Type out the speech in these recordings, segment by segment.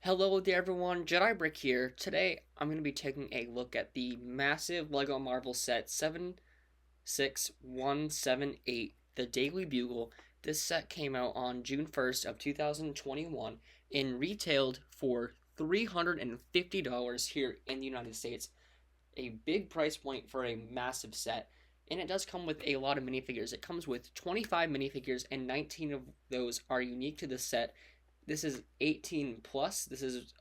Hello there everyone, Jedi Brick here. Today I'm going to be taking a look at the massive LEGO Marvel set 76178, the Daily Bugle. This set came out on June 1st of 2021 and retailed for $350 here in the United States. A big price point for a massive set. And it does come with a lot of minifigures. It comes with 25 minifigures and 19 of those are unique to the set. This is 18 plus. This is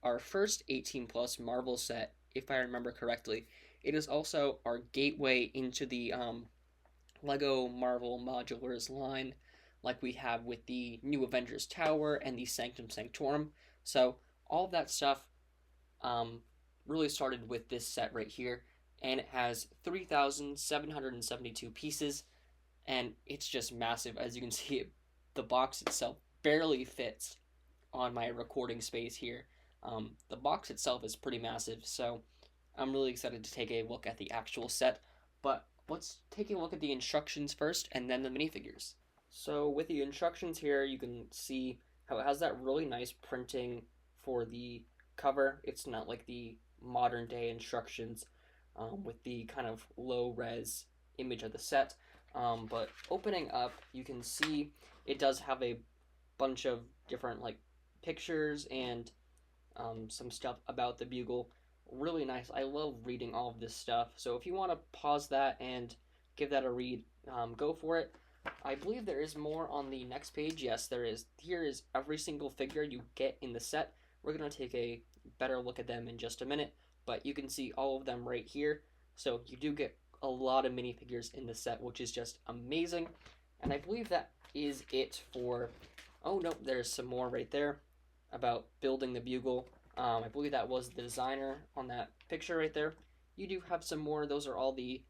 our first 18 plus Marvel set, if I remember correctly. It is also our gateway into the Lego Marvel Modulars line, like we have with the new Avengers Tower and the Sanctum Sanctorum. So all of that stuff really started with this set right here, and it has 3,772 pieces, and it's just massive. As you can see, the box itself barely fits on my recording space here. The box itself is pretty massive, so I'm really excited to take a look at the actual set. But let's take a look at the instructions first, and then the minifigures. So with the instructions here, you can see how it has that really nice printing for the cover. It's not like the modern day instructions with the kind of low res image of the set. But opening up, you can see it does have a bunch of different like pictures and some stuff about the Bugle. Really nice. I love reading all of this stuff. So if you want to pause that and give that a read, go for it. I believe there is more on the next page. Yes, there is. Here is every single figure you get in the set. We're going to take a better look at them in just a minute, but you can see all of them right here. So you do get a lot of minifigures in the set, which is just amazing. And I believe that is it for... Oh, no, there's some more right there about building the Bugle. I believe that was the designer on that picture right there. You do have some more. Those are all the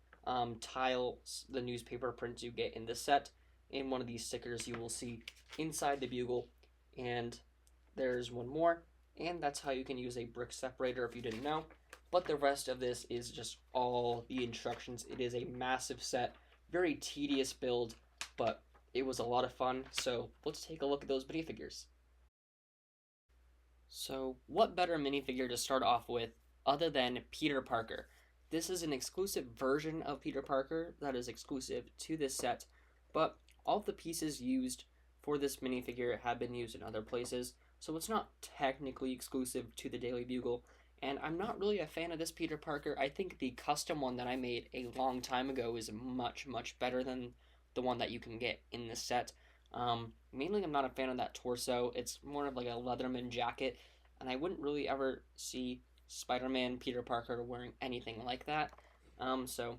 tiles, the newspaper prints you get in the set. In one of these stickers you will see inside the Bugle. And there's one more. And that's how you can use a brick separator if you didn't know. But the rest of this is just all the instructions. It is a massive set. Very tedious build, but it was a lot of fun. So let's take a look at those minifigures. So what better minifigure to start off with other than Peter Parker? This is an exclusive version of Peter Parker that is exclusive to this set, but all of the pieces used for this minifigure have been used in other places, so it's not technically exclusive to the Daily Bugle. And I'm not really a fan of this Peter Parker. I think the custom one that I made a long time ago is much, much better than the one that you can get in this set. Mainly I'm not a fan of that torso. It's more of like a Leatherman jacket, and I wouldn't really ever see Spider-Man Peter Parker wearing anything like that. So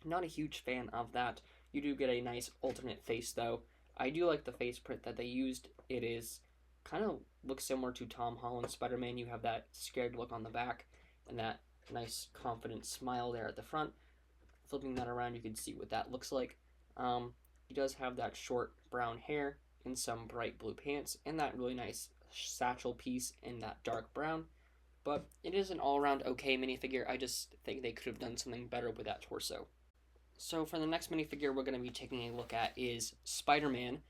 not a huge fan of that. You do get a nice alternate face though. I do like the face print that they used. It is kind of looks similar to Tom Holland's Spider-Man. You have that scared look on the back and that nice confident smile there at the front. Flipping that around, you can see what that looks like. He does have that short brown hair and some bright blue pants and that really nice satchel piece in that dark brown. But it is an all-around okay minifigure. I just think they could have done something better with that torso. So for the next minifigure we're going to be taking a look at is Spider-Man.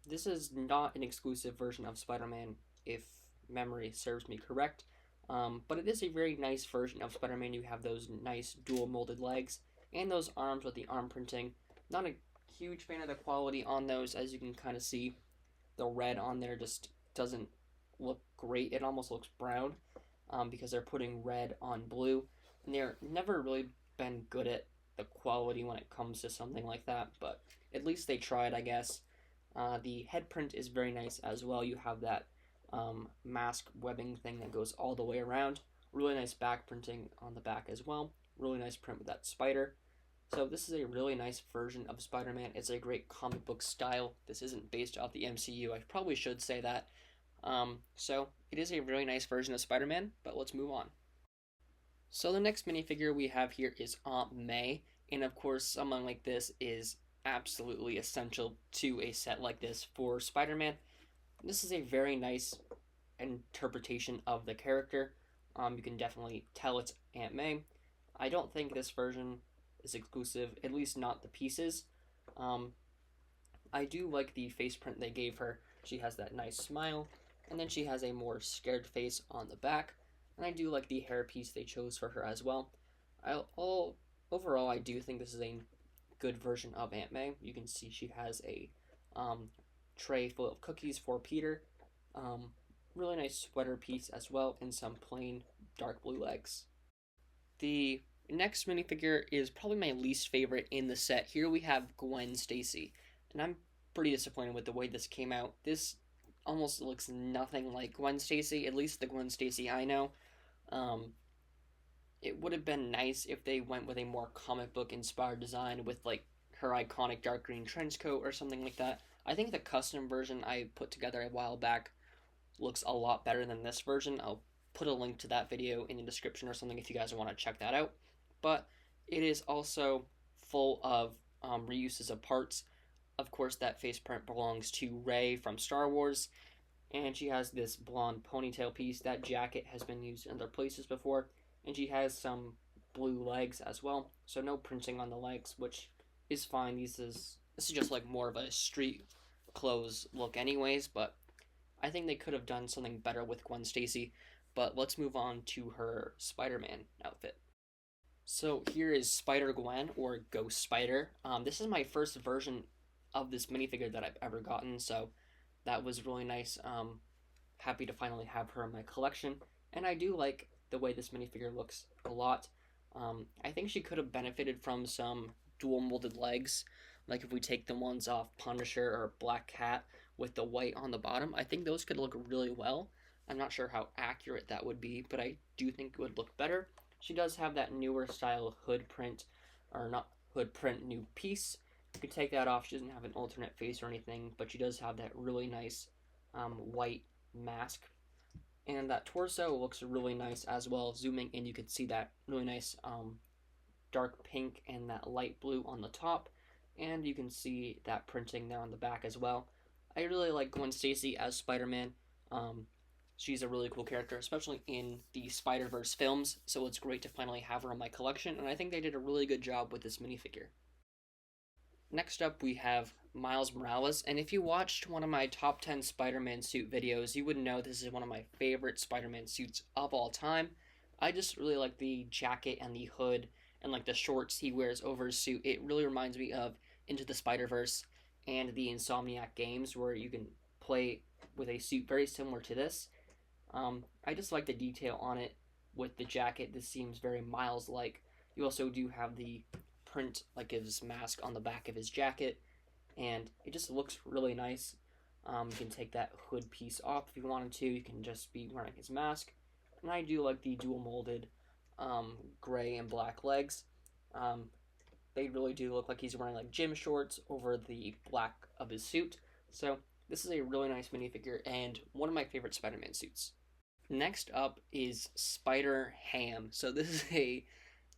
This is not an exclusive version of Spider-Man, if memory serves me correct. But it is a very nice version of Spider-Man. You have those nice dual molded legs and those arms with the arm printing. Not a huge fan of the quality on those, as you can kind of see. The red on there just doesn't look great. It almost looks brown because they're putting red on blue. And they're never really been good at the quality when it comes to something like that, but at least they tried, I guess. The head print is very nice as well. You have that mask webbing thing that goes all the way around. Really nice back printing on the back as well. Really nice print with that spider. So this is a really nice version of Spider-Man. It's a great comic book style. This isn't based off the MCU. I probably should say that. So it is a really nice version of Spider-Man, but let's move on. So the next minifigure we have here is Aunt May. And of course, someone like this is absolutely essential to a set like this for Spider-Man. This is a very nice interpretation of the character. You can definitely tell it's Aunt May. I don't think this version is exclusive, at least not the pieces. I do like the face print they gave her. She has that nice smile, and then she has a more scared face on the back. And I do like the hairpiece they chose for her as well. Overall, I do think this is a good version of Aunt May. You can see she has a um, tray full of cookies for Peter. Um, Really nice sweater piece as well, and some plain dark blue legs. The next minifigure is probably my least favorite in the set. Here we have Gwen Stacy, and I'm pretty disappointed with the way this came out. This almost looks nothing like Gwen Stacy, at least the Gwen Stacy I know. Um, it would have been nice if they went with a more comic book inspired design with like her iconic dark green trench coat or something like that. I think the custom version I put together a while back looks a lot better than this version. I'll put a link to that video in the description or something if you guys want to check that out. But it is also full of reuses of parts. Of course, that face print belongs to Rey from Star Wars, and she has this blonde ponytail piece. That jacket has been used in other places before, and she has some blue legs as well. So no printing on the legs, which is fine. This is just like more of a street clothes look, anyways. But I think they could have done something better with Gwen Stacy. But let's move on to her Spider-Man outfit. So here is Spider Gwen, or Ghost Spider. This is my first version of this minifigure that I've ever gotten, so that was really nice. Happy to finally have her in my collection, and I do like the way this minifigure looks a lot. I think she could have benefited from some dual molded legs, like if we take the ones off Punisher or Black Cat with the white on the bottom. I think those could look really well. I'm not sure how accurate that would be, but I do think it would look better. She does have that newer style hood print, or not hood print, new piece. You can take that off. She doesn't have an alternate face or anything, but she does have that really nice white mask. And that torso looks really nice as well. Zooming in, you can see that really nice dark pink and that light blue on the top. And you can see that printing there on the back as well. I really like Gwen Stacy as Spider-Man. She's a really cool character, especially in the Spider-Verse films, so it's great to finally have her in my collection, and I think they did a really good job with this minifigure. Next up, we have Miles Morales, and if you watched one of my top 10 Spider-Man suit videos, you would know this is one of my favorite Spider-Man suits of all time. I just really like the jacket and the hood, and like the shorts he wears over his suit. It really reminds me of Into the Spider-Verse and the Insomniac games, where you can play with a suit very similar to this. I just like the detail on it with the jacket. This seems very Miles-like. You also do have the print, like his mask on the back of his jacket, and it just looks really nice. You can take that hood piece off if you wanted to. You can just be wearing his mask. And I do like the dual molded gray and black legs. They really do look like he's wearing like gym shorts over the black of his suit. So this is a really nice minifigure and one of my favorite Spider-Man suits. Next up is Spider Ham. So this is a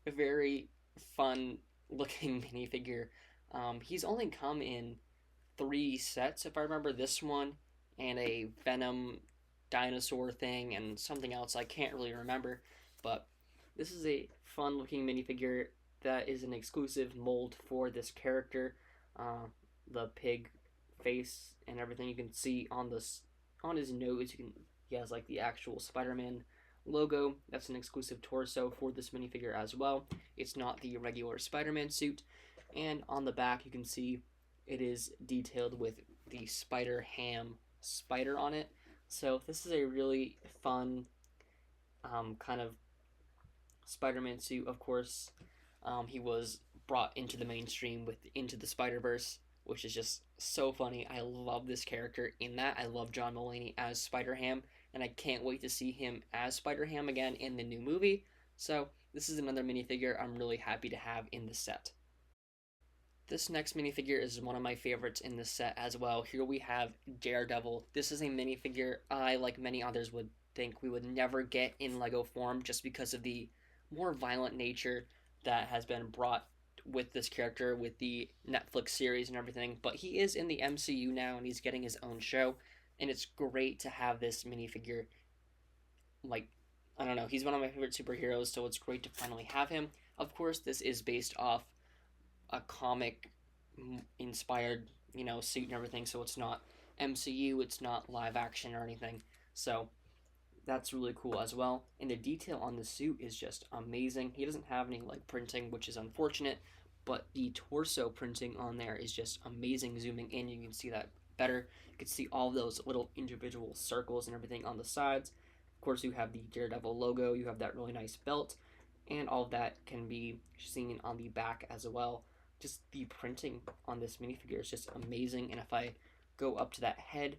very fun looking minifigure. He's only come in 3 sets, if I remember. This one and a Venom dinosaur thing and something else I can't really remember. But this is a fun looking minifigure that is an exclusive mold for this character. The pig face and everything you can see on his nose. He has like the actual Spider-Man logo. That's an exclusive torso for this minifigure as well. It's not the regular Spider-Man suit. And on the back you can see it is detailed with the Spider Ham spider on it. So this is a really fun kind of Spider-Man suit. Of course, he was brought into the mainstream with Into the Spider-Verse, which is just so funny. I love this character in that. I love John Mulaney as Spider-Ham, and I can't wait to see him as Spider-Ham again in the new movie. So this is another minifigure I'm really happy to have in the set. This next minifigure is one of my favorites in this set as well. Here we have Daredevil. This is a minifigure I, like many others, would think we would never get in Lego form just because of the more violent nature that has been brought with this character with the Netflix series and everything. But he is in the MCU now and he's getting his own show, and it's great to have this minifigure. Like, I don't know, he's one of my favorite superheroes, so it's great to finally have him. Of course, this is based off a comic inspired, suit and everything, so it's not MCU, it's not live action or anything. So that's really cool as well. And the detail on the suit is just amazing. He doesn't have any leg printing, which is unfortunate, but the torso printing on there is just amazing. Zooming in, you can see that better. You can see all those little individual circles and everything on the sides. Of course, you have the Daredevil logo, you have that really nice belt, and all of that can be seen on the back as well. Just the printing on this minifigure is just amazing. And if I go up to that head,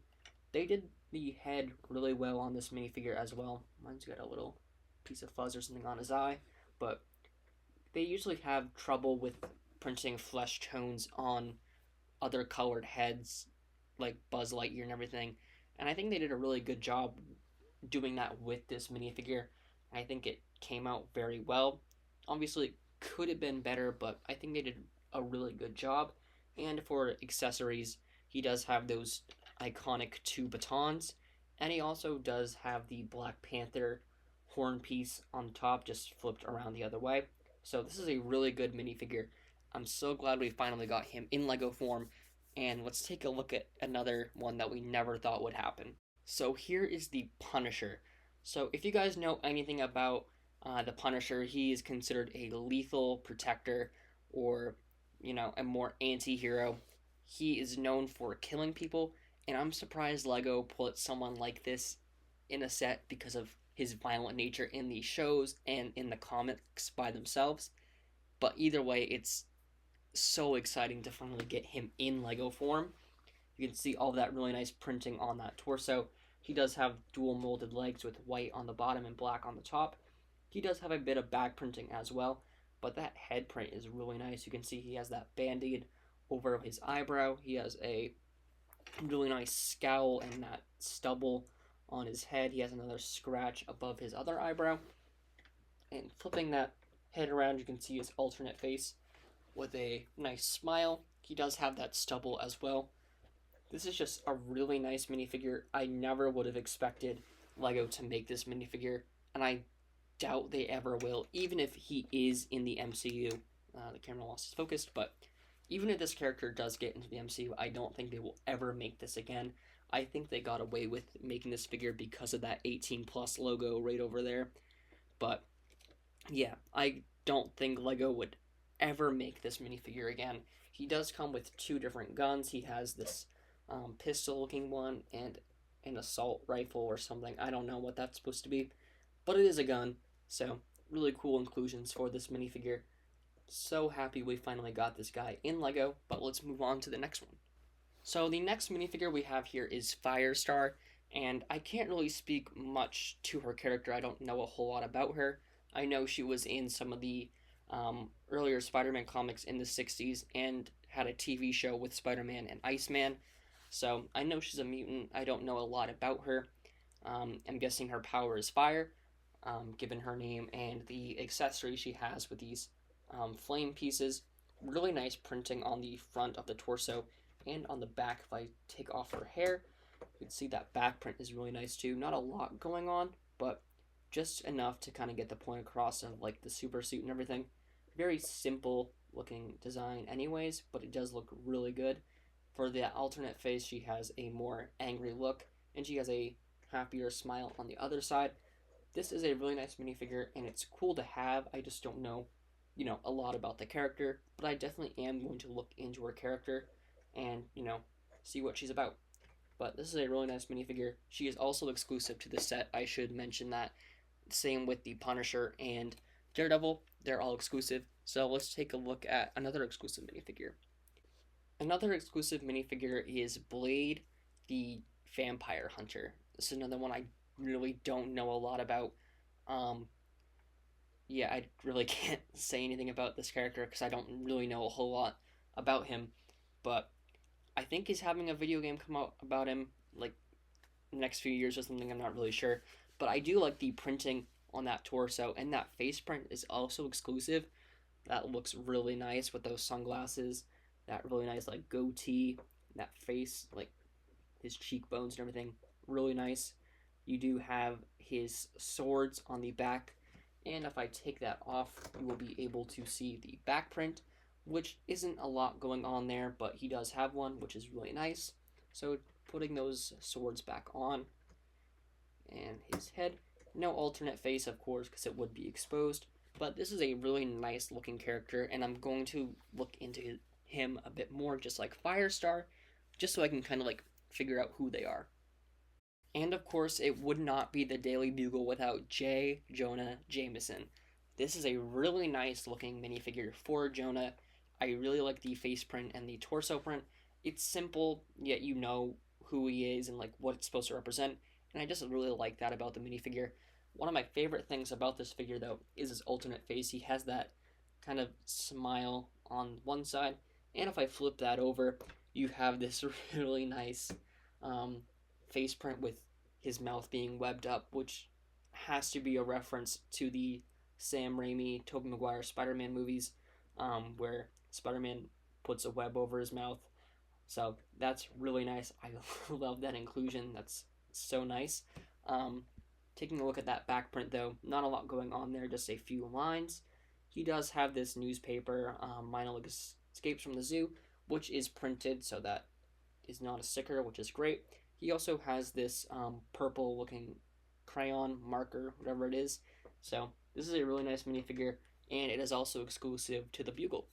they did the head really well on this minifigure as well. Mine's got a little piece of fuzz or something on his eye, but they usually have trouble with printing flesh tones on other colored heads, like Buzz Lightyear and everything. And I think they did a really good job doing that with this minifigure. I think it came out very well. Obviously, it could have been better, but I think they did a really good job. And for accessories, he does have those iconic two batons, and he also does have the Black Panther horn piece on top, just flipped around the other way. So this is a really good minifigure. I'm so glad we finally got him in Lego form. And let's take a look at another one that we never thought would happen. So here is the Punisher. So if you guys know anything about the Punisher, he is considered a lethal protector, or a more anti-hero. He is known for killing people, and I'm surprised Lego put someone like this in a set because of his violent nature in the shows and in the comics by themselves. But either way, it's so exciting to finally get him in Lego form. You can see all that really nice printing on that torso. He does have dual molded legs with white on the bottom and black on the top. He does have a bit of back printing as well, but that head print is really nice. You can see he has that band-aid over his eyebrow. He has a really nice scowl and that stubble on his head. He has another scratch above his other eyebrow. And flipping that head around, you can see his alternate face with a nice smile. He does have that stubble as well. This is just a really nice minifigure. I never would have expected Lego to make this minifigure, and I doubt they ever will, even if he is in the MCU. The camera lost its focus, but even if this character does get into the MCU, I don't think they will ever make this again. I think they got away with making this figure because of that 18 plus logo right over there. But yeah, I don't think Lego would ever make this minifigure again. He does come with two different guns. He has this pistol looking one and an assault rifle or something. I don't know what that's supposed to be, but it is a gun. So really cool inclusions for this minifigure. So happy we finally got this guy in Lego, but let's move on to the next one. So the next minifigure we have here is Firestar, and I can't really speak much to her character. I don't know a whole lot about her. I know she was in some of the earlier Spider-Man comics in the 60s and had a TV show with Spider-Man and Iceman. So I know she's a mutant. I don't know a lot about her. I'm guessing her power is fire, given her name and the accessory she has with these flame pieces. Really nice printing on the front of the torso and on the back. If I take off her hair, you can see that back print is really nice too. Not a lot going on, but just enough to kind of get the point across of like the super suit and everything. Very simple looking design anyways, but it does look really good. For the alternate face, she has a more angry look, and she has a happier smile on the other side. This is a really nice minifigure, and it's cool to have. I just don't know, a lot about the character, but I definitely am going to look into her character and, see what she's about. But this is a really nice minifigure. She is also exclusive to the set. I should mention that. Same with the Punisher and Daredevil. They're all exclusive. So let's take a look at another exclusive minifigure. Another exclusive minifigure is Blade, the Vampire Hunter. This is another one I really don't know a lot about. Yeah, I really can't say anything about this character because I don't really know a whole lot about him. But I think he's having a video game come out about him, like, next few years or something. I'm not really sure. But I do like the printing on that torso, and that face print is also exclusive. That looks really nice with those sunglasses, that really nice like goatee, that face, like his cheekbones and everything, really nice. You do have his swords on the back, and if I take that off, you will be able to see the back print, which isn't a lot going on there, but he does have one, which is really nice. So putting those swords back on, and his head. No alternate face, of course, because it would be exposed. But this is a really nice looking character, and I'm going to look into him a bit more, just like Firestar, just so I can kind of like figure out who they are. And of course, it would not be the Daily Bugle without J. Jonah Jameson. This is a really nice looking minifigure for Jonah. I really like the face print and the torso print. It's simple, yet you know who he is and like what it's supposed to represent. And I just really like that about the minifigure. One of my favorite things about this figure, though, is his alternate face. He has that kind of smile on one side, and if I flip that over, you have this really nice um, face print with his mouth being webbed up, which has to be a reference to the Sam Raimi, Tobey Maguire Spider-Man movies, where Spider-Man puts a web over his mouth. So that's really nice. I love that inclusion. That's so nice. Um, Taking a look at that back print, though, not a lot going on there, just a few lines. He does have this newspaper, Mino Escapes from the Zoo, which is printed, so that is not a sticker, which is great. He also has this purple looking crayon marker, whatever it is. So this is a really nice minifigure, and it is also exclusive to the Bugle.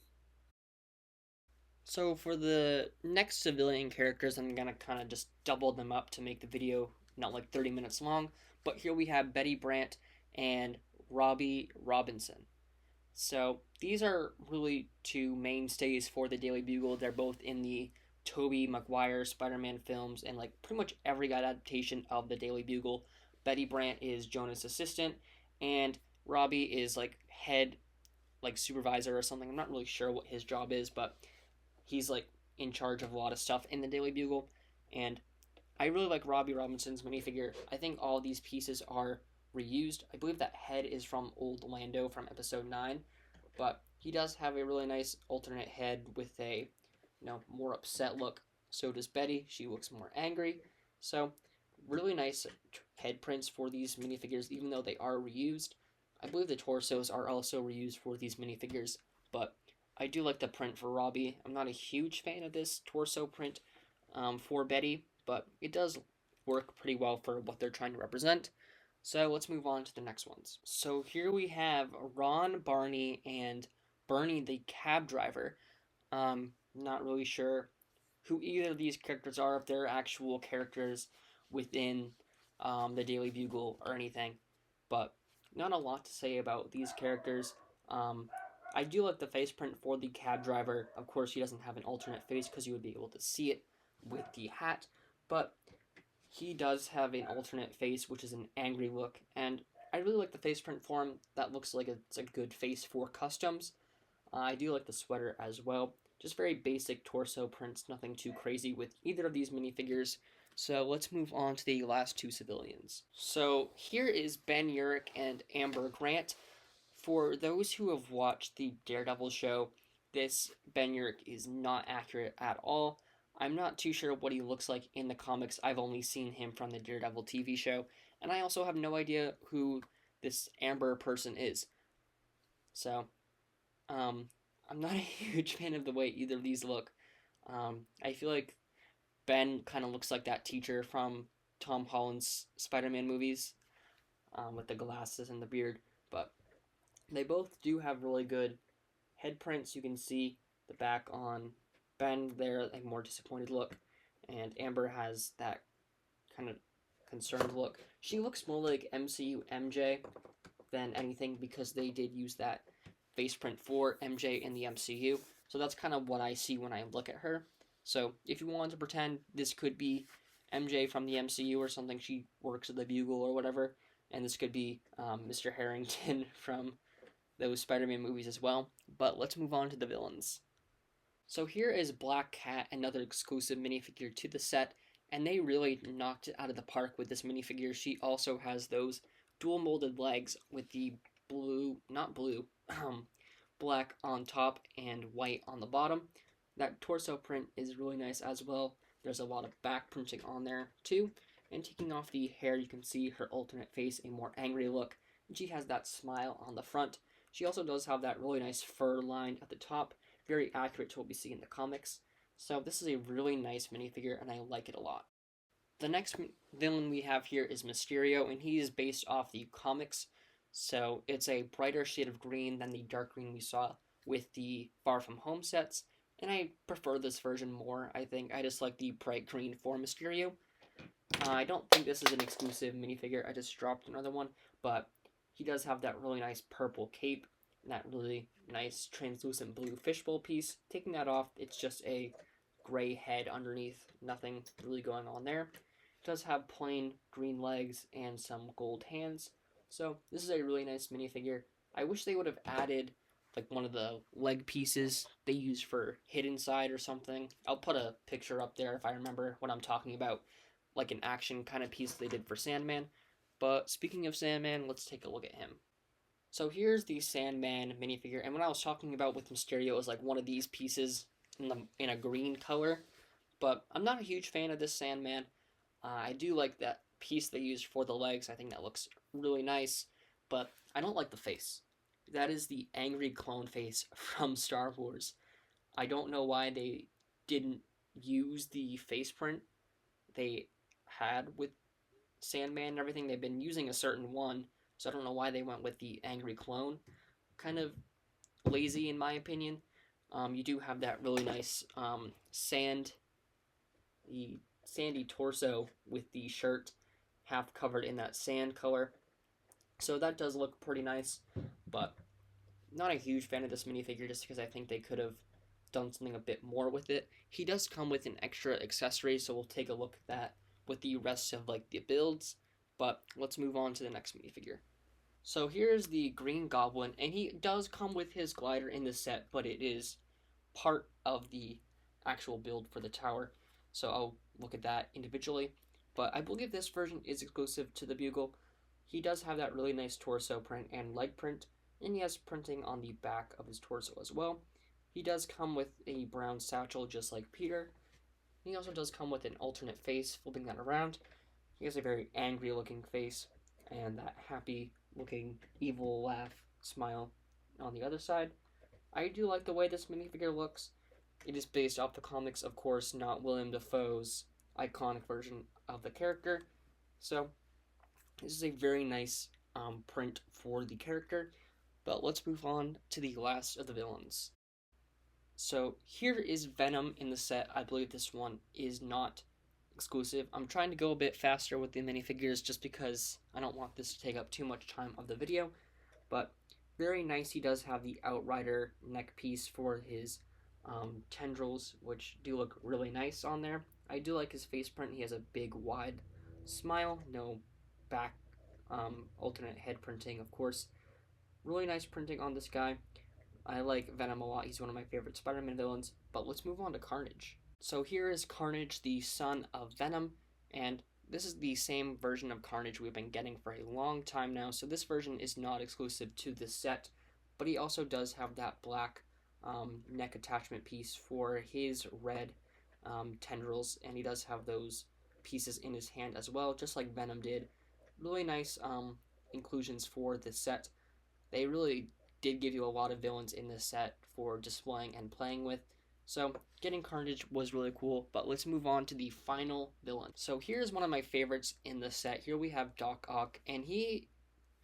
So for the next civilian characters, I'm gonna kind of just double them up to make the video not like 30 minutes long. But here we have Betty Brant and Robbie Robinson. So these are really two mainstays for the Daily Bugle. They're both in the Tobey Maguire Spider-Man films and like pretty much every adaptation of the Daily Bugle. Betty Brant is Jonah's assistant, and Robbie is like head like supervisor or something. I'm not really sure what his job is, but he's like in charge of a lot of stuff in the Daily Bugle. And I really like Robbie Robinson's minifigure. I think all these pieces are reused. I believe that head is from Old Lando from episode 9, but he does have a really nice alternate head with a more upset look. So does Betty. She looks more angry. So really nice head prints for these minifigures, even though they are reused. I believe the torsos are also reused for these minifigures, but I do like the print for Robbie. I'm not a huge fan of this torso print for Betty, but it does work pretty well for what they're trying to represent. So let's move on to the next ones. So here we have Ron, Barney, and Bernie the cab driver. Not really sure who either of these characters are, if they're actual characters within the Daily Bugle or anything, but not a lot to say about these characters. I do like the face print for the cab driver. Of course, he doesn't have an alternate face because you would be able to see it with the hat, but he does have an alternate face, which is an angry look, and I really like the face print for him. That looks like it's a good face for customs. I do like the sweater as well. Just very basic torso prints, nothing too crazy with either of these minifigures. So let's move on to the last two civilians. So here is Ben Urich and Amber Grant. For those who have watched the Daredevil show, this Ben Urich is not accurate at all. I'm not too sure what he looks like in the comics. I've only seen him from the Daredevil TV show, and I also have no idea who this Amber person is. So, I'm not a huge fan of the way either of these look. I feel like Ben kind of looks like that teacher from Tom Holland's Spider-Man movies, with the glasses and the beard, but they both do have really good head prints. You can see the back on Ben there, a more disappointed look, and Amber has that kind of concerned look. She looks more like MCU MJ than anything because they did use that face print for MJ in the MCU. So that's kind of what I see when I look at her. So if you want to pretend this could be MJ from the MCU or something, she works at the Bugle or whatever, and this could be Mr. Harrington from those Spider-Man movies as well. But let's move on to the villains. So here is Black Cat, another exclusive minifigure to the set, and they really knocked it out of the park with this minifigure. She also has those dual molded legs with the not blue, black on top and white on the bottom. That torso print is really nice as well. There's a lot of back printing on there too. And taking off the hair, you can see her alternate face, a more angry look. And she has that smile on the front. She also does have that really nice fur line at the top, very accurate to what we see in the comics. So this is a really nice minifigure, and I like it a lot. The next villain we have here is Mysterio, and he is based off the comics. So it's a brighter shade of green than the dark green we saw with the Far From Home sets. And I prefer this version more, I think. I just like the bright green for Mysterio. I don't think this is an exclusive minifigure. I just dropped another one. But he does have that really nice purple cape and that really nice translucent blue fishbowl piece. Taking that off, it's just a gray head underneath. Nothing really going on there. It does have plain green legs and some gold hands. So this is a really nice minifigure. I wish they would have added like one of the leg pieces they use for hidden side or something. I'll put a picture up there if I remember what I'm talking about, like an action kind of piece they did for Sandman. But speaking of Sandman, let's take a look at him. So here's the Sandman minifigure, and what I was talking about with Mysterio is like one of these pieces in a green color. But I'm not a huge fan of this Sandman. I do like that piece they used for the legs. I think that looks really nice, but I don't like the face. That is the angry clone face from Star Wars. I don't know why they didn't use the face print they had with Sandman and everything. They've been using a certain one, so I don't know why they went with the angry clone. Kind of lazy in my opinion. You do have that really nice the sandy torso with the shirt half covered in that sand color. So that does look pretty nice, but not a huge fan of this minifigure just because I think they could have done something a bit more with it. He does come with an extra accessory, so we'll take a look at that with the rest of like the builds. But let's move on to the next minifigure. So here's the Green Goblin, and he does come with his glider in the set, but it is part of the actual build for the tower. So I'll look at that individually. But I believe this version is exclusive to the Bugle. He does have that really nice torso print and leg print, and he has printing on the back of his torso as well. He does come with a brown satchel just like Peter. He also does come with an alternate face, flipping that around. He has a very angry looking face and that happy looking evil laugh smile on the other side. I do like the way this minifigure looks. It is based off the comics, of course, not William Dafoe's iconic version of the character. So this is a very nice print for the character. But let's move on to the last of the villains. So here is Venom in the set. I believe this one is not exclusive. I'm trying to go a bit faster with the minifigures just because I don't want this to take up too much time of the video. But very nice. He does have the Outrider neck piece for his tendrils, which do look really nice on there. I do like his face print. He has a big, wide smile. No back alternate head printing, of course. Really nice printing on this guy. I like Venom a lot. He's one of my favorite Spider-Man villains. But let's move on to Carnage. So here is Carnage, the son of Venom, and this is the same version of Carnage we've been getting for a long time now. So this version is not exclusive to this set, but he also does have that black neck attachment piece for his red tendrils, and he does have those pieces in his hand as well, just like Venom did. Really nice inclusions for this set. They really did give you a lot of villains in this set for displaying and playing with. So getting Carnage was really cool, but let's move on to the final villain. So here's one of my favorites in the set. Here we have Doc Ock, and he,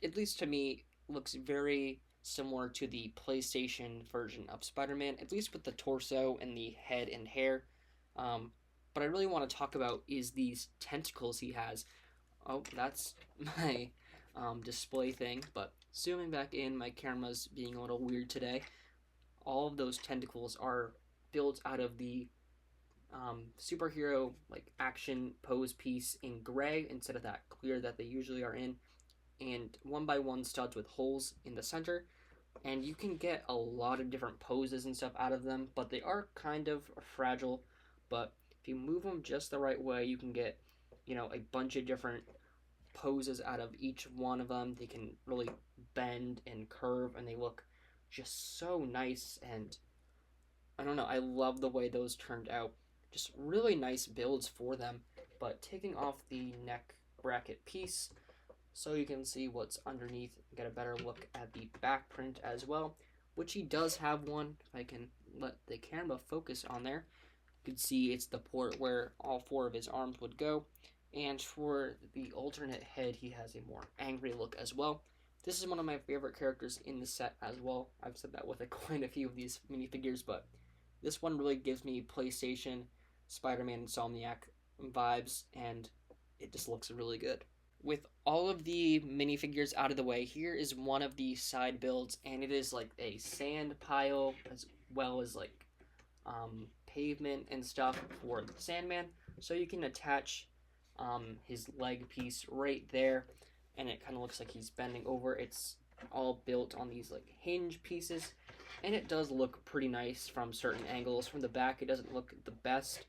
at least to me, looks very similar to the PlayStation version of Spider-Man, at least with the torso and the head and hair. But I really want to talk about is these tentacles he has. Oh, that's my display thing, but zooming back in, my camera's being a little weird today. All of those tentacles are built out of the superhero like action pose piece in gray instead of that clear that they usually are in, and one by one studs with holes in the center. And you can get a lot of different poses and stuff out of them, but they are kind of fragile. But if you move them just the right way, you can get, a bunch of different poses out of each one of them. They can really bend and curve, and they look just so nice. And I don't know, I love the way those turned out. Just really nice builds for them. But taking off the neck bracket piece so you can see what's underneath, get a better look at the back print as well, which he does have one. If I can let the camera focus on there, you can see it's the port where all four of his arms would go. And for the alternate head, he has a more angry look as well. This is one of my favorite characters in the set as well. I've said that with quite a few of these minifigures, but this one really gives me PlayStation, Spider-Man, Insomniac vibes, and it just looks really good. With all of the minifigures out of the way, here is one of the side builds, and it is like a sand pile as well as like pavement and stuff for the Sandman. So you can attach his leg piece right there, and it kind of looks like he's bending over. It's all built on these like hinge pieces, and it does look pretty nice from certain angles. From the back, it doesn't look the best,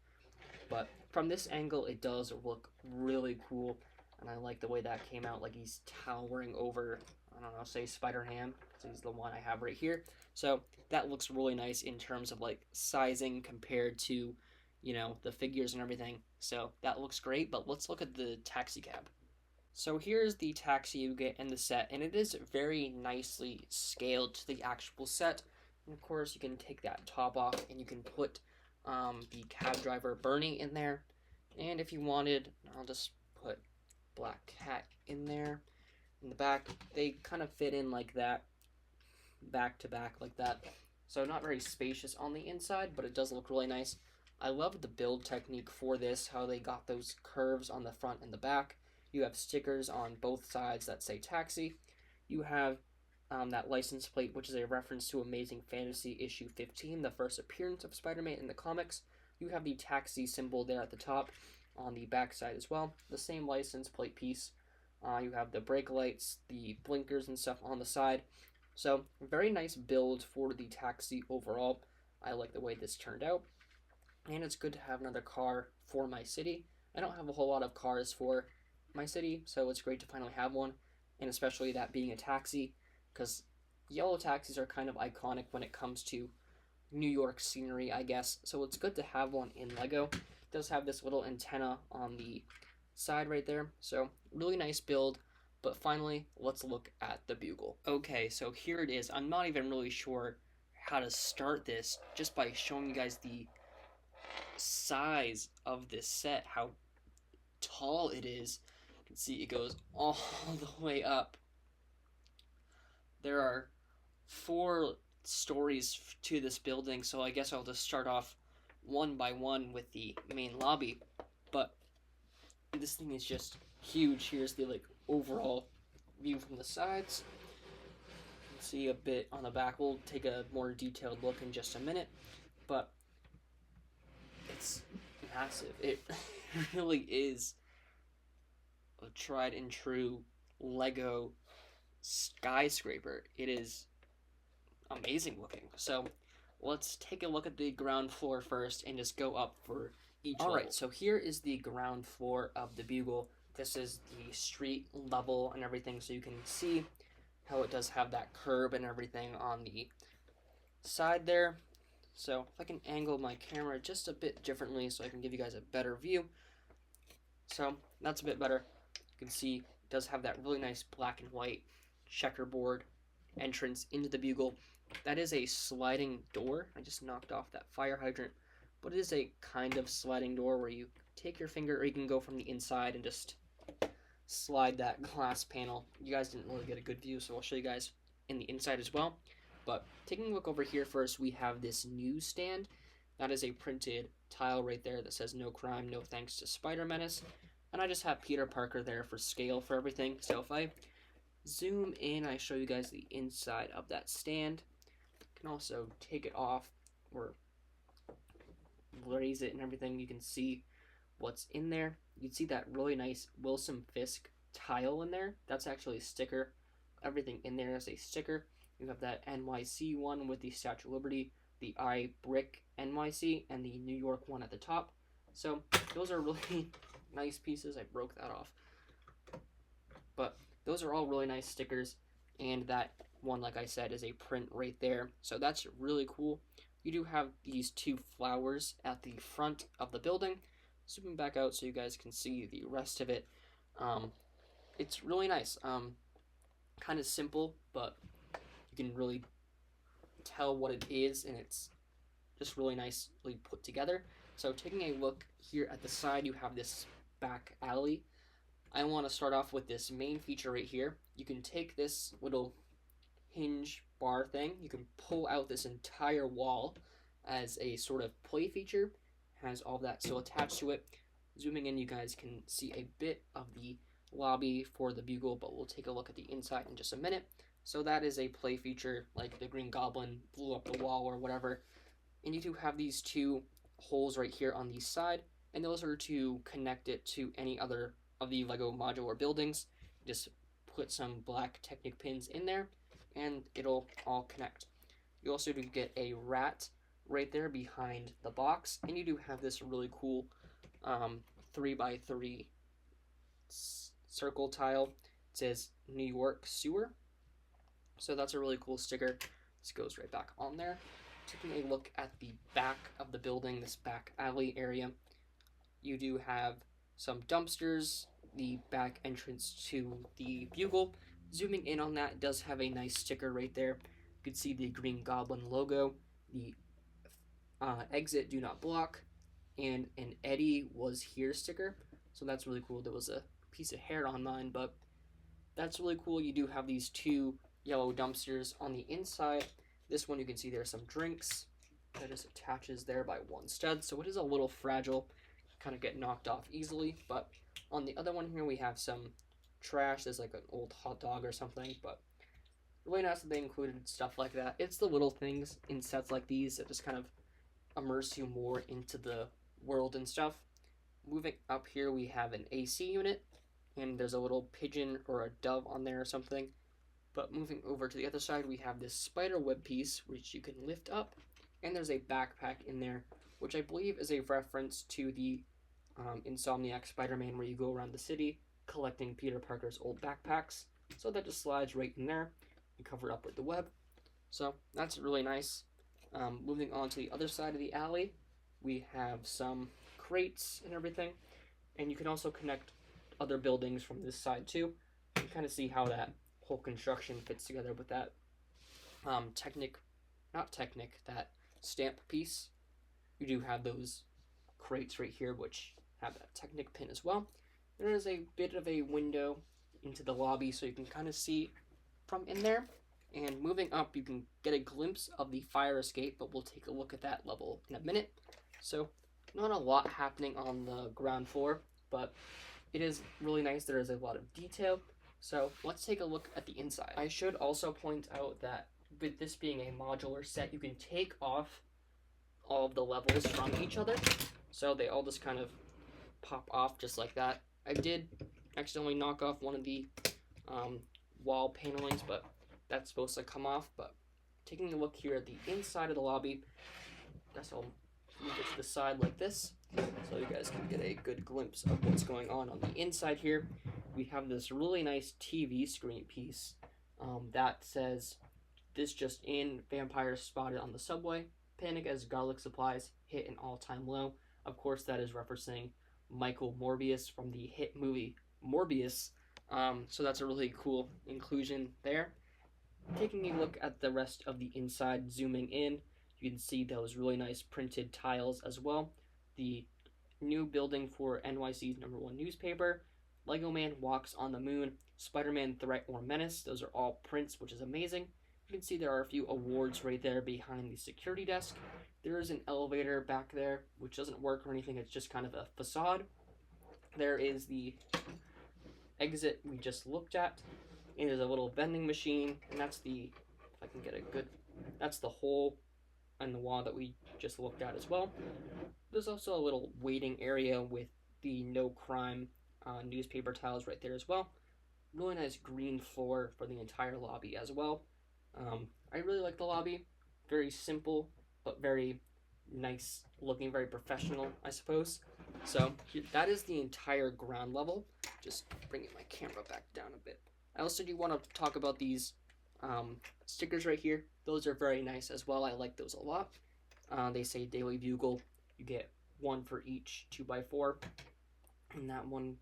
but from this angle, it does look really cool, and I like the way that came out. Like he's towering over, I don't know, say Spider-Ham, because he's the one I have right here. So that looks really nice in terms of like sizing compared to, you know, the figures and everything. So that looks great, but let's look at the taxi cab. So here's the taxi you get in the set, and it is very nicely scaled to the actual set. And of course, you can take that top off, and you can put the cab driver Bernie in there. And if you wanted, I'll just put Black Cat in there. In the back, they kind of fit in like that, back to back like that. So not very spacious on the inside, but it does look really nice. I love the build technique for this, how they got those curves on the front and the back. You have stickers on both sides that say taxi. You have that license plate, which is a reference to Amazing Fantasy issue 15, the first appearance of Spider-Man in the comics. You have the taxi symbol there at the top on the back side as well. The same license plate piece. You have the brake lights, the blinkers and stuff on the side. So, very nice build for the taxi overall. I like the way this turned out. And it's good to have another car for my city. I don't have a whole lot of cars for my city, so it's great to finally have one. And especially that being a taxi, because yellow taxis are kind of iconic when it comes to New York scenery, I guess. So it's good to have one in Lego. It does have this little antenna on the side right there. So really nice build. But finally, let's look at the Bugle. Okay, so here it is. I'm not even really sure how to start this, just by showing you guys the size of this set, how tall it is. You can see it goes all the way up. There are 4 stories to this building, so I guess I'll just start off one by one with the main lobby. But this thing is just huge. Here's the like overall view from the sides. You can see a bit on the back. We'll take a more detailed look in just a minute, but it's massive. It really is a tried and true Lego skyscraper. It is amazing looking. So let's take a look at the ground floor first and just go up for each level. Alright, so here is the ground floor of the Bugle. This is the street level and everything, so you can see how it does have that curb and everything on the side there. So if I can angle my camera just a bit differently so I can give you guys a better view. So that's a bit better. You can see it does have that really nice black and white checkerboard entrance into the Bugle. That is a sliding door. I just knocked off that fire hydrant. But it is a kind of sliding door where you take your finger, or you can go from the inside and just slide that glass panel. You guys didn't really get a good view, so I'll show you guys in the inside as well. But taking a look over here first, we have this newsstand. That is a printed tile right there that says "No crime, no thanks to Spider-Menace." And I just have Peter Parker there for scale for everything. So if I zoom in, I show you guys the inside of that stand. You can also take it off or raise it and everything. You can see what's in there. You can see that really nice Wilson Fisk tile in there. That's actually a sticker. Everything in there is a sticker. You have that NYC one with the Statue of Liberty, the I Brick NYC, and the New York one at the top. So those are really nice pieces. I broke that off. But those are all really nice stickers. And that one, like I said, is a print right there. So that's really cool. You do have these 2 flowers at the front of the building. Zooming back out so you guys can see the rest of it. It's really nice. Kind of simple, but you can really tell what it is, and it's just really nicely put together. So taking a look here at the side, you have this back alley. I want to start off with this main feature right here. You can take this little hinge bar thing, you can pull out this entire wall as a sort of play feature. Has all that still attached to it. Zooming in, you guys can see a bit of the lobby for the Bugle, but we'll take a look at the inside in just a minute. So that is a play feature, like the Green Goblin blew up the wall or whatever. And you do have these two holes right here on the side, and those are to connect it to any other of the Lego modular buildings. Just put some black Technic pins in there, and it'll all connect. You also do get a rat right there behind the box, and you do have this really cool 3x3 circle tile. It says New York Sewer, so that's a really cool sticker. This goes right back on there. Taking a look at the back of the building, this back alley area, you do have some dumpsters, the back entrance to the Bugle. Zooming in on that, it does have a nice sticker right there. You can see the Green Goblin logo, the exit do not block, and an Eddie was here sticker. So that's really cool. There was a piece of hair on mine, but that's really cool. You do have these two yellow dumpsters on the inside. This one, you can see there's some drinks that just attaches there by one stud, so it is a little fragile, kind of get knocked off easily. But on the other one here, we have some trash. There's like an old hot dog or something, but really nice that they included stuff like that. It's the little things in sets like these that just kind of immerse you more into the world and stuff. Moving up here, we have an AC unit, and there's a little pigeon or a dove on there or something. But moving over to the other side, we have this spider web piece, which you can lift up, and there's a backpack in there, which I believe is a reference to the Insomniac Spider-Man, where you go around the city collecting Peter Parker's old backpacks. So that just slides right in there and covered up with the web. So that's really nice. Moving on to the other side of the alley, we have some crates and everything, and you can also connect other buildings from this side too. You can kind of see how that whole construction fits together with that that stamp piece. You do have those crates right here, which have that Technic pin as well. There is a bit of a window into the lobby, so you can kind of see from in there. And moving up, you can get a glimpse of the fire escape, but we'll take a look at that level in a minute. So not a lot happening on the ground floor, but it is really nice. There is a lot of detail. So let's take a look at the inside. I should also point out that with this being a modular set, you can take off all of the levels from each other. So they all just kind of pop off just like that. I did accidentally knock off one of the wall panelings, but that's supposed to come off. But taking a look here at the inside of the lobby, I guess I'll move it to the side like this, so you guys can get a good glimpse of what's going on the inside here. We have this really nice TV screen piece that says, "This just in, vampires spotted on the subway. Panic as garlic supplies hit an all-time low." Of course, that is referencing Michael Morbius from the hit movie Morbius. So that's a really cool inclusion there. Taking a look at the rest of the inside, zooming in, you can see those really nice printed tiles as well. The new building for NYC's #1 newspaper, Lego Man walks on the moon, Spider-Man threat or menace. Those are all prints, which is amazing. You can see there are a few awards right there behind the security desk. There is an elevator back there, which doesn't work or anything. It's just kind of a facade. There is the exit we just looked at. And there's a little vending machine, and that's the, if I can get a good, that's the hole in the wall that we just looked at as well. There's also a little waiting area with the no crime newspaper tiles right there as well. Really nice green floor for the entire lobby as well. I really like the lobby. Very simple, but very nice looking, very professional, I suppose. So that is the entire ground level. Just bringing my camera back down a bit. I also do want to talk about these stickers right here. Those are very nice as well. I like those a lot. They say Daily Bugle. You get one for each 2x4. And that one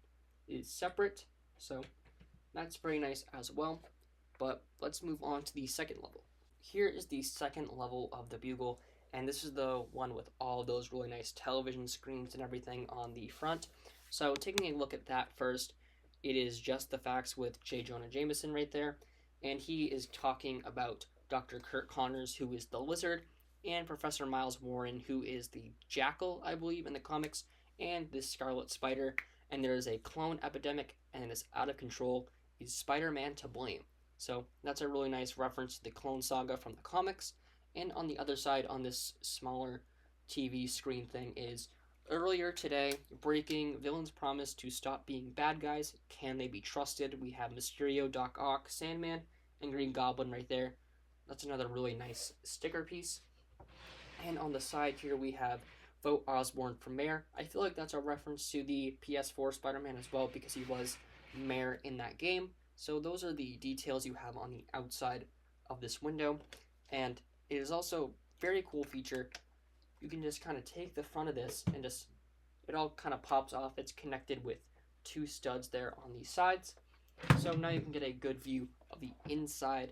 is separate. So that's very nice as well. But let's move on to the second level. Here is the second level of the Bugle. And this is the one with all those really nice television screens and everything on the front. So taking a look at that first, it is Just the Facts with J. Jonah Jameson right there, and he is talking about Dr. Kurt Connors, who is the Lizard, and Professor Miles Warren, who is the Jackal, I believe, in the comics, and the Scarlet Spider. And there is a clone epidemic, and it's out of control. Is Spider-Man to blame? So that's a really nice reference to the Clone Saga from the comics. And on the other side, on this smaller TV screen thing, is earlier today, breaking: villains promise to stop being bad guys. Can they be trusted? We have Mysterio, Doc Ock, Sandman, and Green Goblin right there. That's another really nice sticker piece. And on the side here, we have Vote Osborn for Mayor. I feel like that's a reference to the PS4 Spider-Man as well, because he was mayor in that game. So those are the details you have on the outside of this window. And it is also a very cool feature. You can just kind of take the front of this and just, it all kind of pops off. It's connected with two studs there on the sides. So now you can get a good view of the inside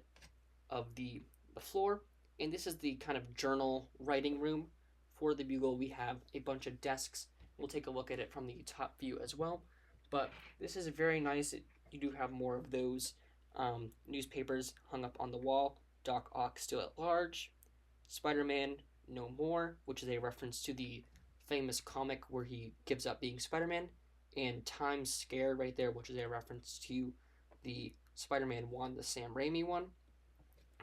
of the floor. And this is the kind of journal writing room for the Bugle. We have a bunch of desks. We'll take a look at it from the top view as well. But this is very nice. You do have more of those newspapers hung up on the wall. Doc Ock still at large. Spider-Man no more, which is a reference to the famous comic where he gives up being Spider-Man. And Time's Scared right there, which is a reference to the Spider-Man 1, the Sam Raimi one.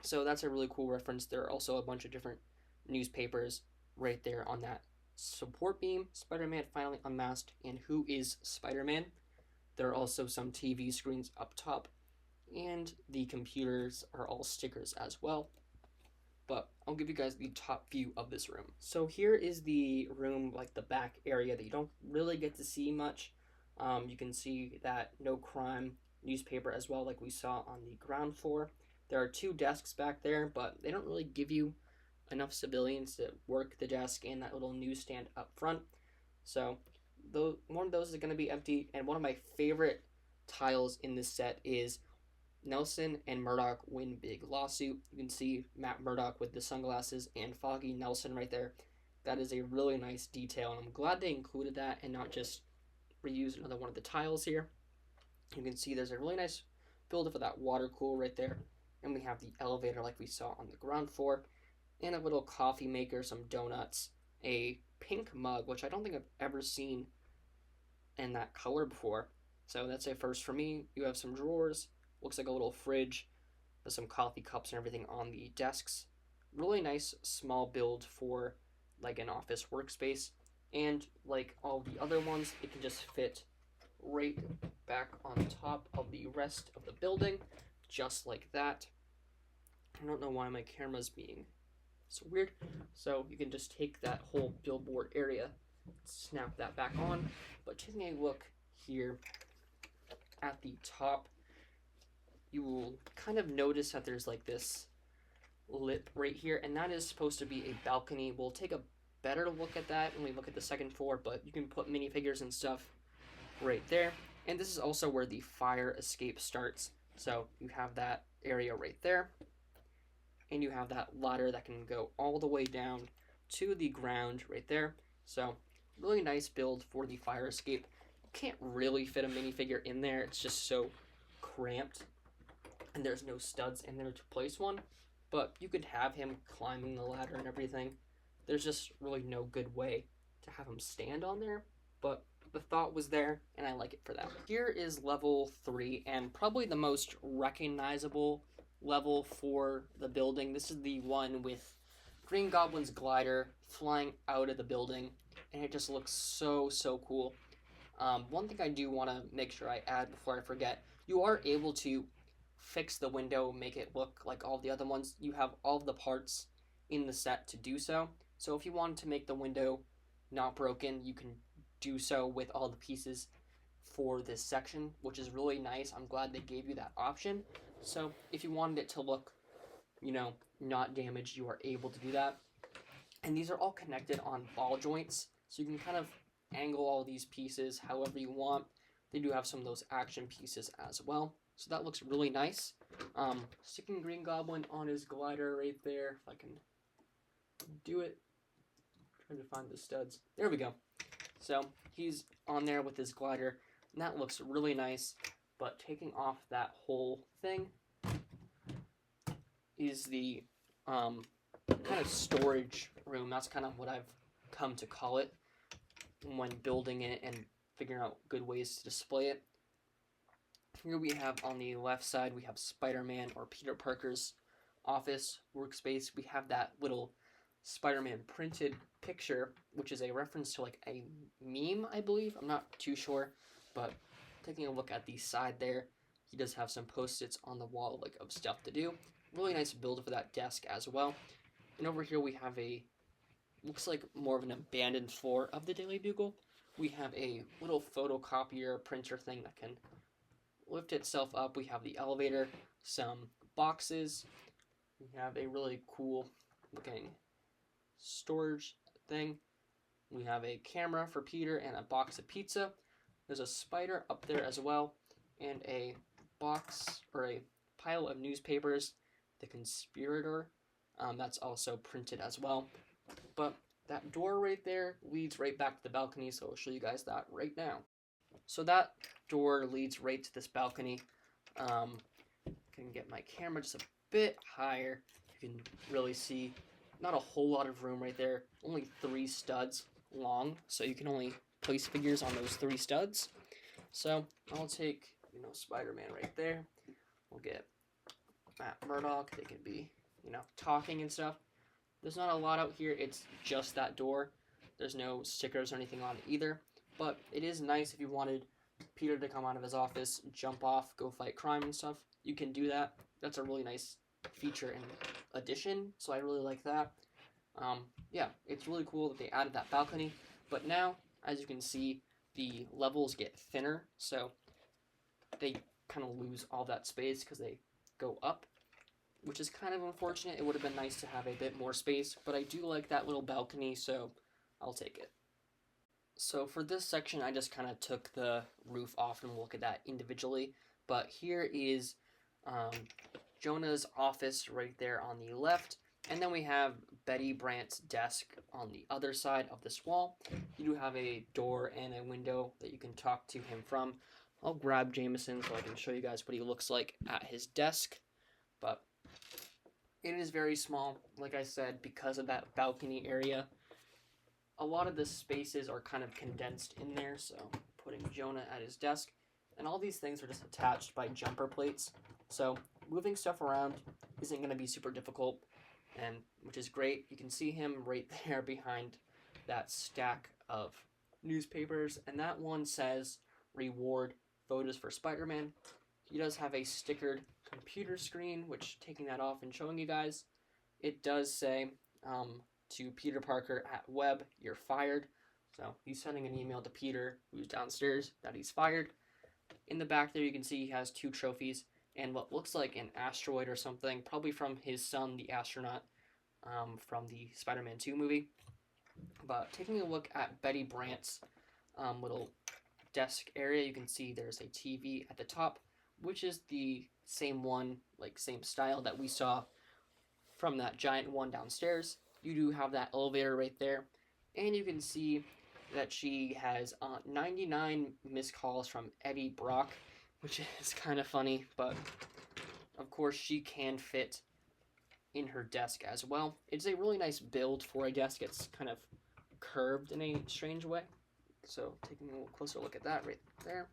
So that's a really cool reference. There are also a bunch of different newspapers right there on that support beam. Spider-Man finally unmasked, and who is Spider-Man? There are also some TV screens up top, and the computers are all stickers as well. But I'll give you guys the top view of this room. So here is the room, like the back area that you don't really get to see much. You can see that no crime newspaper as well, like we saw on the ground floor. There are two desks back there, but they don't really give you enough civilians to work the desk and that little newsstand up front. So one of those is going to be empty. And one of my favorite tiles in this set is Nelson and Murdoch win big lawsuit. You can see Matt Murdock with the sunglasses and Foggy Nelson right there. That is a really nice detail, and I'm glad they included that and not just reuse another one of the tiles here. You can see there's a really nice build for that water cooler right there. And we have the elevator like we saw on the ground floor, and a little coffee maker, some donuts, a pink mug, which I don't think I've ever seen in that color before. So that's a first for me. You have some drawers, looks like a little fridge, with some coffee cups and everything on the desks. Really nice small build for like an office workspace. And like all the other ones, it can just fit right back on top of the rest of the building, just like that. I don't know why my camera's being so weird. So you can just take that whole billboard area, snap that back on. But taking a look here at the top, you will kind of notice that there's like this lip right here, and that is supposed to be a balcony. We'll take a better look at that when we look at the second floor, but you can put minifigures and stuff right there. And this is also where the fire escape starts. So you have that area right there, and you have that ladder that can go all the way down to the ground right there. So really nice build for the fire escape. You can't really fit a minifigure in there. It's just so cramped, and there's no studs in there to place one. But you could have him climbing the ladder and everything. There's just really no good way to have him stand on there, but the thought was there, and I like it for that. Here is level 3, and probably the most recognizable level for the building. This is the one with Green Goblin's glider flying out of the building, and it just looks so cool. One thing I do want to make sure I add before I forget, you are able to fix the window, make it look like all the other ones. You have all the parts in the set to do so. So if you wanted to make the window not broken, you can do so with all the pieces for this section, which is really nice. I'm glad they gave you that option. So if you wanted it to look, not damaged, you are able to do that. And these are all connected on ball joints, so you can kind of angle all these pieces however you want. They do have some of those action pieces as well, so that looks really nice. Sticking Green Goblin on his glider right there, if I can do it. Trying to find the studs. There we go. So he's on there with his glider, and that looks really nice. But taking off that whole thing is the kind of storage room. That's kind of what I've come to call it when building it and figuring out good ways to display it. Here we have on the left side, we have Spider-Man or Peter Parker's office workspace. We have that little Spider-Man printed picture, which is a reference to like a meme, I believe. I'm not too sure, but taking a look at the side there, he does have some post-its on the wall like of stuff to do. Really nice build for that desk as well. And over here we have a, looks like more of an abandoned floor of the Daily Bugle. We have a little photocopier printer thing that can lift itself up. We have the elevator, some boxes. We have a really cool looking storage thing. We have a camera for Peter and a box of pizza. There's a spider up there as well, and a box or a pile of newspapers. The Conspirator, that's also printed as well. But that door right there leads right back to the balcony, so I'll show you guys that right now. So that door leads right to this balcony. Can get my camera just a bit higher. You can really see not a whole lot of room right there. Only 3 studs long, so you can only place figures on those 3 studs. So I'll take, Spider-Man right there. We'll get Matt Murdock. They can be, talking and stuff. There's not a lot out here. It's just that door. There's no stickers or anything on it either. But it is nice if you wanted Peter to come out of his office, jump off, go fight crime and stuff. You can do that. That's a really nice feature and addition, so I really like that. Yeah, it's really cool that they added that balcony. But now, as you can see, the levels get thinner, so they kind of lose all that space because they go up, which is kind of unfortunate. It would have been nice to have a bit more space, but I do like that little balcony, so I'll take it. So for this section, I just kind of took the roof off and we'll look at that individually. But here is Jonah's office right there on the left. And then we have Betty Brant's desk on the other side of this wall. You do have a door and a window that you can talk to him from. I'll grab Jameson so I can show you guys what he looks like at his desk. But it is very small, like I said, because of that balcony area. A lot of the spaces are kind of condensed in there, so putting Jonah at his desk. And all these things are just attached by jumper plates. So moving stuff around isn't going to be super difficult, and which is great. You can see him right there behind that stack of newspapers, and that one says reward photos for Spider-Man. He does have a stickered computer screen, which taking that off and showing you guys, it does say to Peter Parker at Web, you're fired. So he's sending an email to Peter, who's downstairs, that he's fired. In the back there, you can see he has 2 trophies and what looks like an asteroid or something, probably from his son, the astronaut, from the Spider-Man 2 movie. But taking a look at Betty Brant's little desk area, you can see there's a TV at the top, which is the same one, like same style that we saw from that giant one downstairs. You do have that elevator right there, and you can see that she has 99 missed calls from Eddie Brock, which is kind of funny, but of course she can fit in her desk as well. It's a really nice build for a desk. It's kind of curved in a strange way. So taking a little closer look at that right there.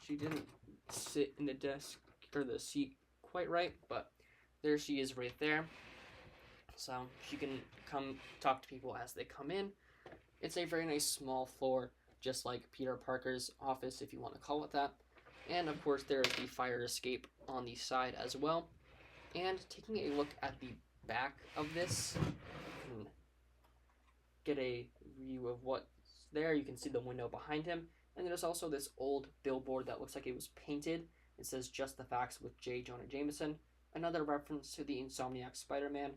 She didn't sit in the desk or the seat quite right, but there she is right there. So she can come talk to people as they come in. It's a very nice small floor, just like Peter Parker's office, if you want to call it that. And of course there is the fire escape on the side as well. And taking a look at the back of this, you can get a view of what's there. You can see the window behind him. And there's also this old billboard that looks like it was painted. It says Just the Facts with J. Jonah Jameson. Another reference to the Insomniac Spider-Man.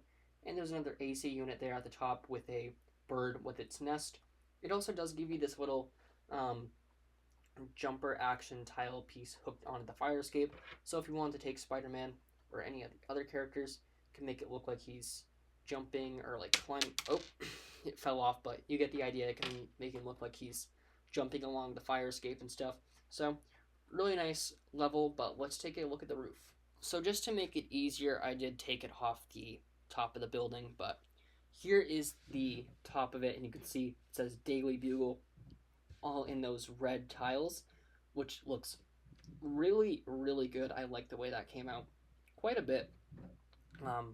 And there's another AC unit there at the top with a bird with its nest. It also does give you this little jumper action tile piece hooked onto the fire escape. So if you wanted to take Spider-Man or any of the other characters, you can make it look like he's jumping or like climbing. Oh, it fell off, but you get the idea. It can make him look like he's jumping along the fire escape and stuff. So really nice level, but let's take a look at the roof. So just to make it easier, I did take it off the top of the building, but here is the top of it, and you can see it says Daily Bugle all in those red tiles, which looks really, really good. I like the way that came out quite a bit.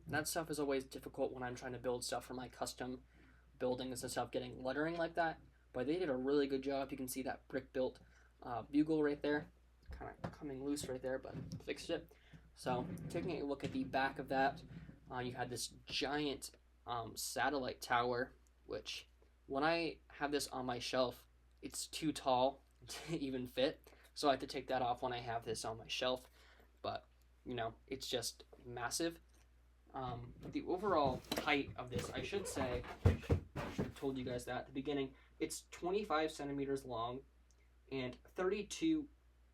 That stuff is always difficult when I'm trying to build stuff for my custom buildings and stuff, getting lettering like that, but they did a really good job. You can see that brick built bugle right there, kind of coming loose right there, but fixed it. So taking a look at the back of that, you had this giant satellite tower, which when I have this on my shelf, it's too tall to even fit, so I have to take that off when I have this on my shelf, but you know, it's just massive. The overall height of this, I should say, I should have told you guys that at the beginning, it's 25 centimeters long and 32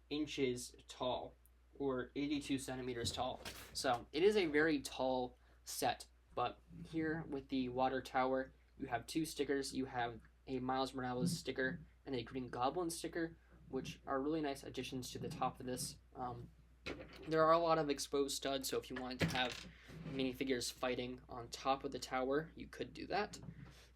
inches tall, or 82 centimeters tall. So it is a very tall set, but here with the water tower, you have two stickers. You have a Miles Morales sticker and a Green Goblin sticker, which are really nice additions to the top of this. There are a lot of exposed studs, so if you wanted to have minifigures fighting on top of the tower, you could do that.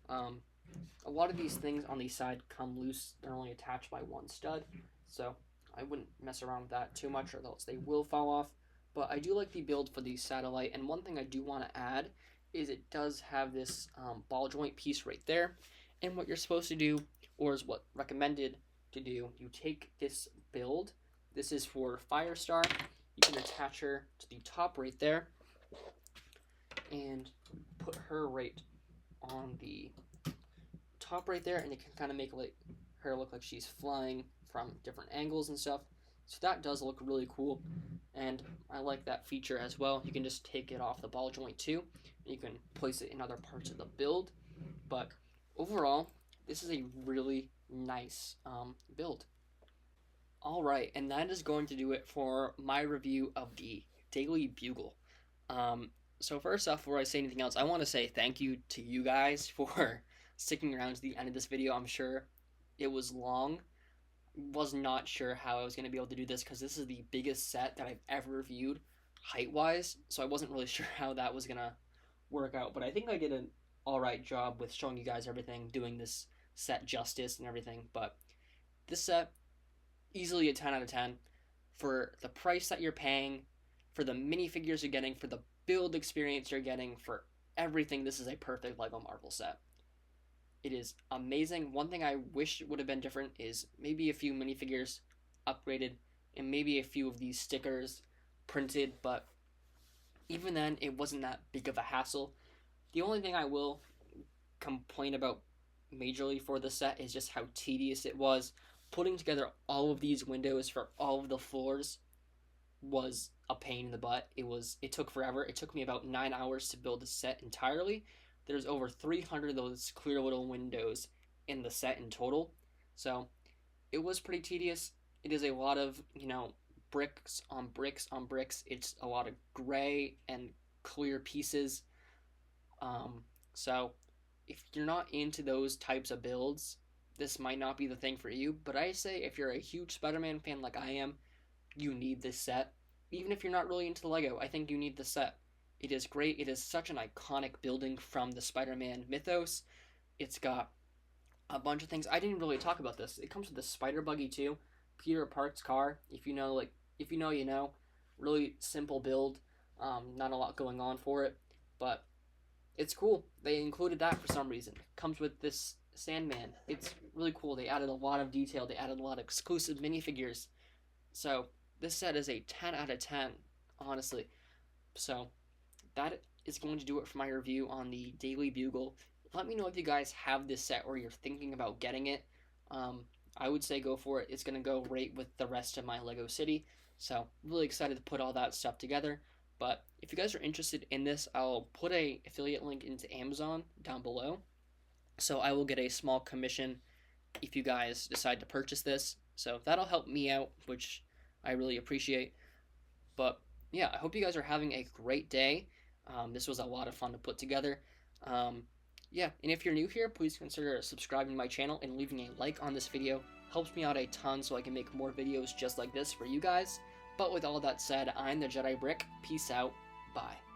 A lot of these things on the side come loose. They're only attached by one stud, so I wouldn't mess around with that too much, or else they will fall off. But I do like the build for the satellite, and one thing I do want to add is it does have this ball joint piece right there. And what you're supposed to do, or is what recommended to do, you take this build. This is for Firestar. You can attach her to the top right there and put her right on the top right there, and it can kind of make her look like she's flying from different angles and stuff. So that does look really cool, and I like that feature as well. You can just take it off the ball joint too, and you can place it in other parts of the build. But overall, this is a really nice build. Alright, and that is going to do it for my review of the Daily Bugle. So first off, before I say anything else, I want to say thank you to you guys for sticking around to the end of this video. I'm sure it was long. Was not sure how I was going to be able to do this, because this is the biggest set that I've ever reviewed height-wise, so I wasn't really sure how that was going to work out, but I think I did an alright job with showing you guys everything, doing this set justice and everything. But this set, easily a 10 out of 10. For the price that you're paying, for the minifigures you're getting, for the build experience you're getting, for everything, this is a perfect LEGO Marvel set. It is amazing. One thing I wish would have been different is maybe a few minifigures upgraded and maybe a few of these stickers printed, but even then, it wasn't that big of a hassle. The only thing I will complain about majorly for the set is just how tedious it was. Putting together all of these windows for all of the floors was a pain in the butt. It took forever. It took me about 9 hours to build the set entirely. There's over 300 of those clear little windows in the set in total. So it was pretty tedious. It is a lot of, bricks on bricks on bricks. It's a lot of gray and clear pieces. So if you're not into those types of builds, this might not be the thing for you. But I say if you're a huge Spider-Man fan like I am, you need this set. Even if you're not really into LEGO, I think you need the set. It is great. It is such an iconic building from the Spider-Man mythos. It's got a bunch of things. I didn't really talk about this. It comes with the spider buggy too. Peter Park's car. If you know, you know. Really simple build. Not a lot going on for it, but it's cool. They included that for some reason. Comes with this Sandman. It's really cool. They added a lot of detail. They added a lot of exclusive minifigures. So this set is a 10 out of 10, honestly. So that is going to do it for my review on the Daily Bugle. Let me know if you guys have this set or you're thinking about getting it. I would say go for it. It's going to go right with the rest of my LEGO City. So really excited to put all that stuff together. But if you guys are interested in this, I'll put a affiliate link into Amazon down below. So I will get a small commission if you guys decide to purchase this. So that'll help me out, which I really appreciate. But yeah, I hope you guys are having a great day. This was a lot of fun to put together. Yeah, and if you're new here, please consider subscribing to my channel and leaving a like on this video. Helps me out a ton so I can make more videos just like this for you guys. But with all that said, I'm the Jedi Brick. Peace out. Bye.